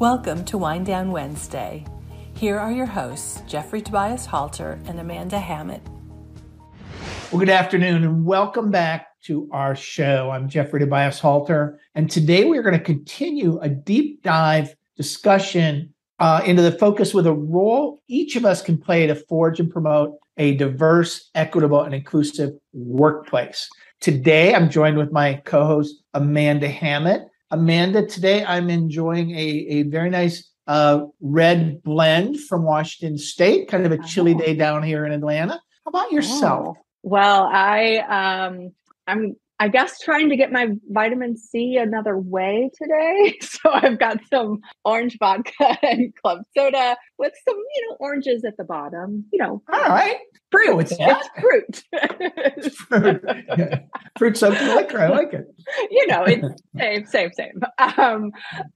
Welcome to Wind Down Wednesday. Here are your hosts, Jeffrey Tobias Halter and Amanda Hammett. Well, good afternoon and welcome back to our show. I'm Jeffrey Tobias Halter, and today we're going to continue a deep dive discussion into the focus with a role each of us can play to forge and promote a diverse, equitable, and inclusive workplace. Today, I'm joined with my co-host, Amanda Hammett. Amanda, today I'm enjoying a very nice red blend from Washington State, kind of a chilly day down here in Atlanta. How about yourself? Well, I'm I guess trying to get my vitamin C another way today. So I've got some orange vodka and club soda with some, oranges at the bottom. All right. Fruit. With that. It's fruit. Fruit soaked liquor. I like it. It's same.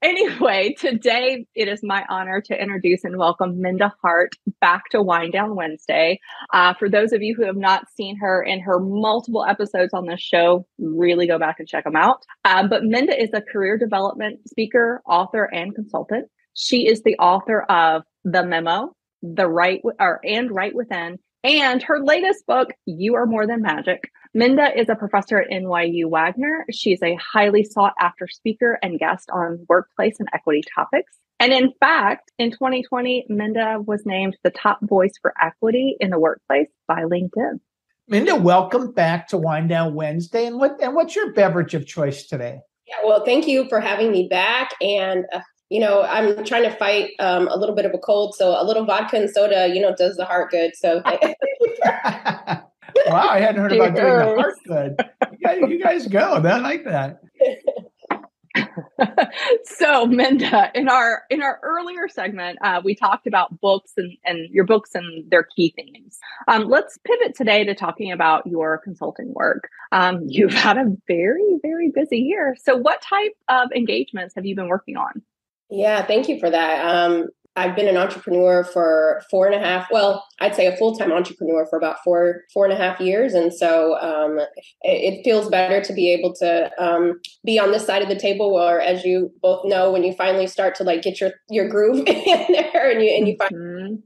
Anyway, today it is my honor to introduce and welcome Minda Harts back to Wind Down Wednesday. For those of you who have not seen her in her multiple episodes on this show, really go back and check them out. But Minda is a career development speaker, author, and consultant. She is the author of The Memo, Right Within, and her latest book, You Are More Than Magic. Minda is a professor at NYU Wagner. She's a highly sought after speaker and guest on workplace and equity topics. And in fact, in 2020, Minda was named the top voice for equity in the workplace by LinkedIn. Minda, welcome back to Wind Down Wednesday. And what's your beverage of choice today? Yeah, well, thank you for having me back. And I'm trying to fight a little bit of a cold, so a little vodka and soda, does the heart good. So, wow, I hadn't heard about doing the heart good. You guys go. I like that. So, Minda, in our earlier segment, we talked about books and your books and their key themes. Let's pivot today to talking about your consulting work. You've had a very, very busy year. So, what type of engagements have you been working on? Yeah, thank you for that. I've been an entrepreneur for I'd say a full-time entrepreneur for about four and a half years. And so it feels better to be able to be on this side of the table where, as you both know, when you finally start to get your groove in there and you find. And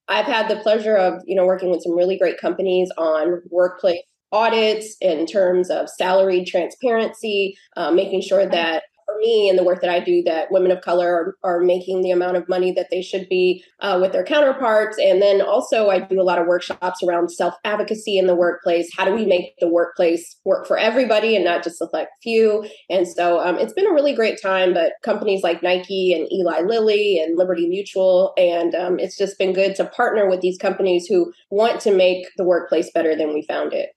I've had the pleasure of, working with some really great companies on workplace audits in terms of salary transparency, making sure that for me and the work that I do, that women of color are making the amount of money that they should be with their counterparts. And then also I do a lot of workshops around self-advocacy in the workplace. How do we make the workplace work for everybody and not just select few? And so it's been a really great time, but companies like Nike and Eli Lilly and Liberty Mutual, and it's just been good to partner with these companies who want to make the workplace better than we found it.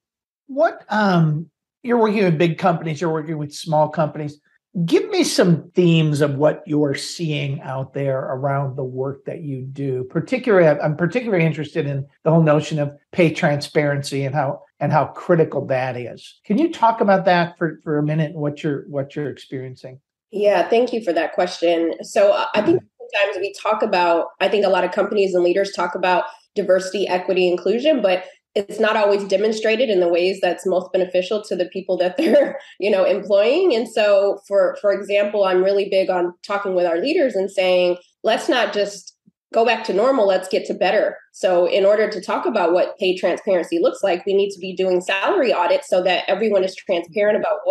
You're working with big companies, you're working with small companies. Give me some themes of what you're seeing out there around the work that you do. I'm particularly interested in the whole notion of pay transparency and how critical that is. Can you talk about that for a minute and what you're experiencing? Yeah, thank you for that question. So I think sometimes I think a lot of companies and leaders talk about diversity, equity, inclusion, but it's not always demonstrated in the ways that's most beneficial to the people that they're, employing. And so, for example, I'm really big on talking with our leaders and saying, let's not just go back to normal, let's get to better. So in order to talk about what pay transparency looks like, we need to be doing salary audits so that everyone is transparent about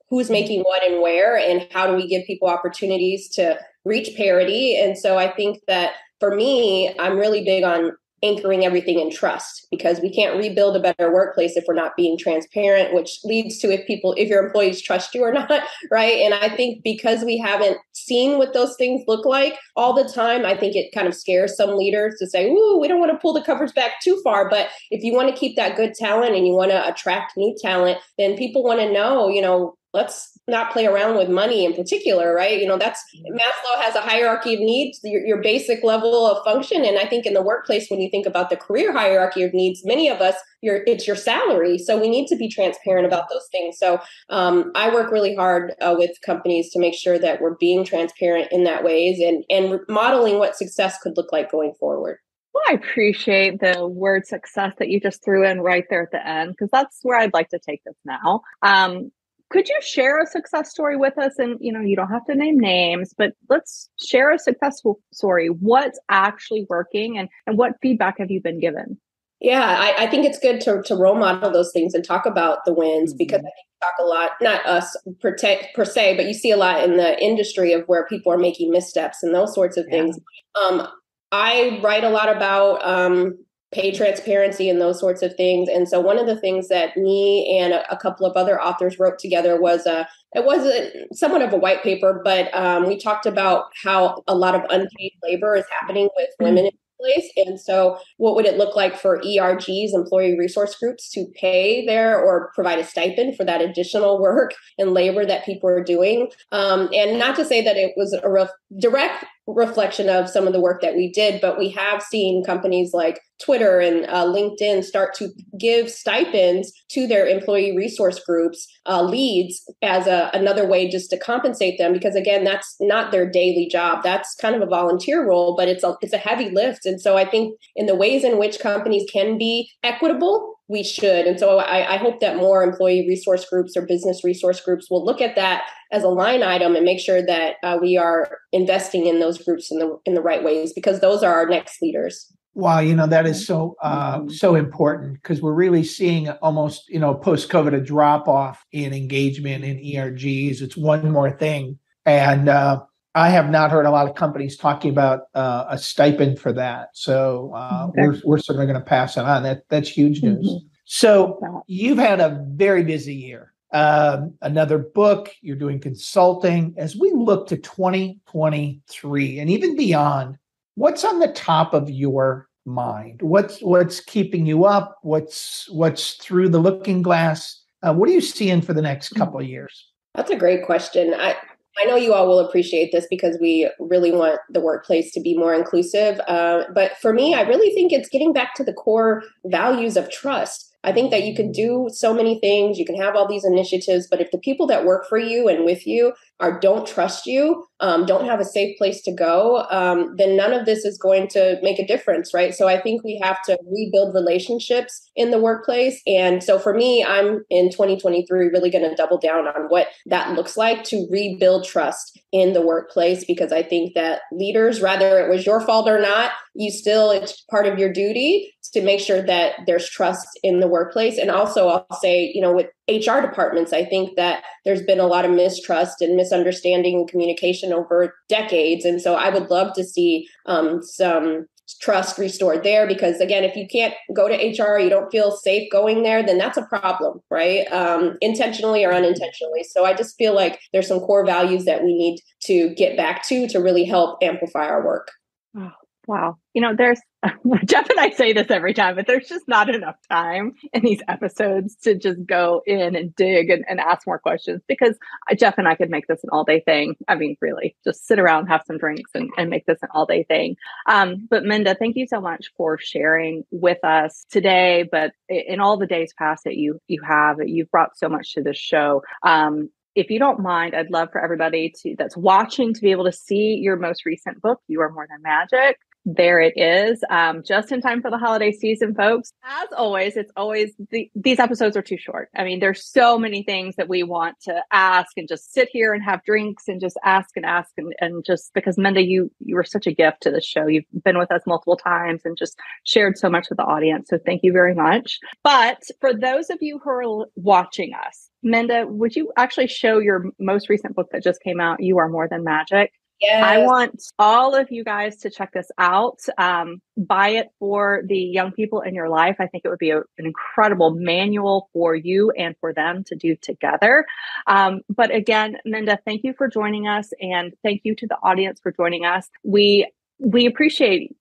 who's making what and where, and how do we give people opportunities to reach parity. And so I think that for me, I'm really big on anchoring everything in trust, because we can't rebuild a better workplace if we're not being transparent, which leads to if your employees trust you or not, right? And I think because we haven't seen what those things look like all the time, I think it kind of scares some leaders to say, ooh, we don't want to pull the covers back too far. But if you want to keep that good talent and you want to attract new talent, then people want to know, let's not play around with money in particular, right? That's Maslow has a hierarchy of needs, your basic level of function. And I think in the workplace, when you think about the career hierarchy of needs, many of us, it's your salary. So we need to be transparent about those things. So I work really hard with companies to make sure that we're being transparent in that ways and modeling what success could look like going forward. Well, I appreciate the word success that you just threw in right there at the end, because that's where I'd like to take this now. could you share a success story with us? And, you don't have to name names, but let's share a successful story. What's actually working and what feedback have you been given? Yeah, I think it's good to role model those things and talk about the wins, because I think we talk a lot, not us per se, but you see a lot in the industry of where people are making missteps and those sorts of things. I write a lot about pay transparency and those sorts of things. And so one of the things that me and a couple of other authors wrote together was it was somewhat of a white paper, but we talked about how a lot of unpaid labor is happening with women in place. And so what would it look like for ERGs, employee resource groups, to pay their or provide a stipend for that additional work and labor that people are doing? And not to say that it was a direct reflection of some of the work that we did, but we have seen companies like Twitter and LinkedIn start to give stipends to their employee resource groups, leads, as another way just to compensate them, because again, that's not their daily job. That's kind of a volunteer role, but it's a heavy lift. And so I think in the ways in which companies can be equitable, we should. And so I hope that more employee resource groups or business resource groups will look at that as a line item and make sure that we are investing in those groups in the right ways, because those are our next leaders. Wow, that is so important, because we're really seeing almost, post-COVID, a drop off in engagement in ERGs. It's one more thing. And I have not heard a lot of companies talking about a stipend for that. So we're certainly going to pass it on. That's huge news. So you've had a very busy year. Another book, you're doing consulting. As we look to 2023 and even beyond, what's on the top of your mind? What's keeping you up? What's through the looking glass? What are you seeing for the next couple of years? That's a great question. I know you all will appreciate this because we really want the workplace to be more inclusive. But for me, I really think it's getting back to the core values of trust. I think that you can do so many things. You can have all these initiatives, but if the people that work for you and with you don't trust you, don't have a safe place to go, then none of this is going to make a difference, right? So I think we have to rebuild relationships in the workplace. And so for me, I'm in 2023 really going to double down on what that looks like to rebuild trust in the workplace, because I think that leaders, whether it was your fault or not, it's part of your duty to make sure that there's trust in the workplace. And also I'll say, with HR departments, I think that there's been a lot of mistrust and misunderstanding and communication over decades. And so I would love to see some trust restored there, because again, if you can't go to HR, you don't feel safe going there, then that's a problem, right? Intentionally or unintentionally. So I just feel like there's some core values that we need to get back to really help amplify our work. Oh, wow. There's Jeff and I say this every time, but there's just not enough time in these episodes to just go in and dig and ask more questions, because Jeff and I could make this an all-day thing. I mean, really, just sit around, have some drinks and make this an all-day thing. But Minda, thank you so much for sharing with us today, but in all the days past that you've brought so much to this show. If you don't mind, I'd love for everybody that's watching to be able to see your most recent book, You Are More Than Magic. There it is, just in time for the holiday season, folks. As always, these episodes are too short. I mean, there's so many things that we want to ask and just sit here and have drinks and just ask and just because Minda, you were such a gift to the show. You've been with us multiple times and just shared so much with the audience. So thank you very much. But for those of you who are watching us, Minda, would you actually show your most recent book that just came out, You Are More Than Magic? Yes. I want all of you guys to check this out. Buy it for the young people in your life. I think it would be an incredible manual for you and for them to do together. But again, Minda, thank you for joining us, and thank you to the audience for joining us. We appreciate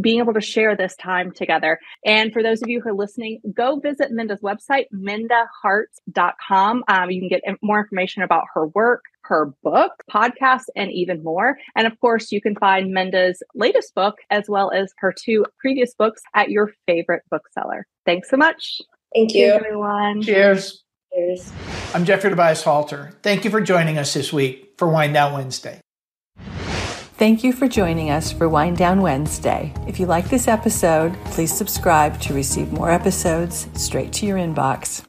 being able to share this time together. And for those of you who are listening, go visit Minda's website, mindaharts.com. You can get more information about her work, her book, podcast, and even more. And of course, you can find Minda's latest book as well as her 2 previous books at your favorite bookseller. Thanks so much. Thank you, everyone. Cheers. Cheers. I'm Jeffrey Tobias Halter. Thank you for joining us this week for Wind Down Wednesday. Thank you for joining us for Wind Down Wednesday. If you like this episode, please subscribe to receive more episodes straight to your inbox.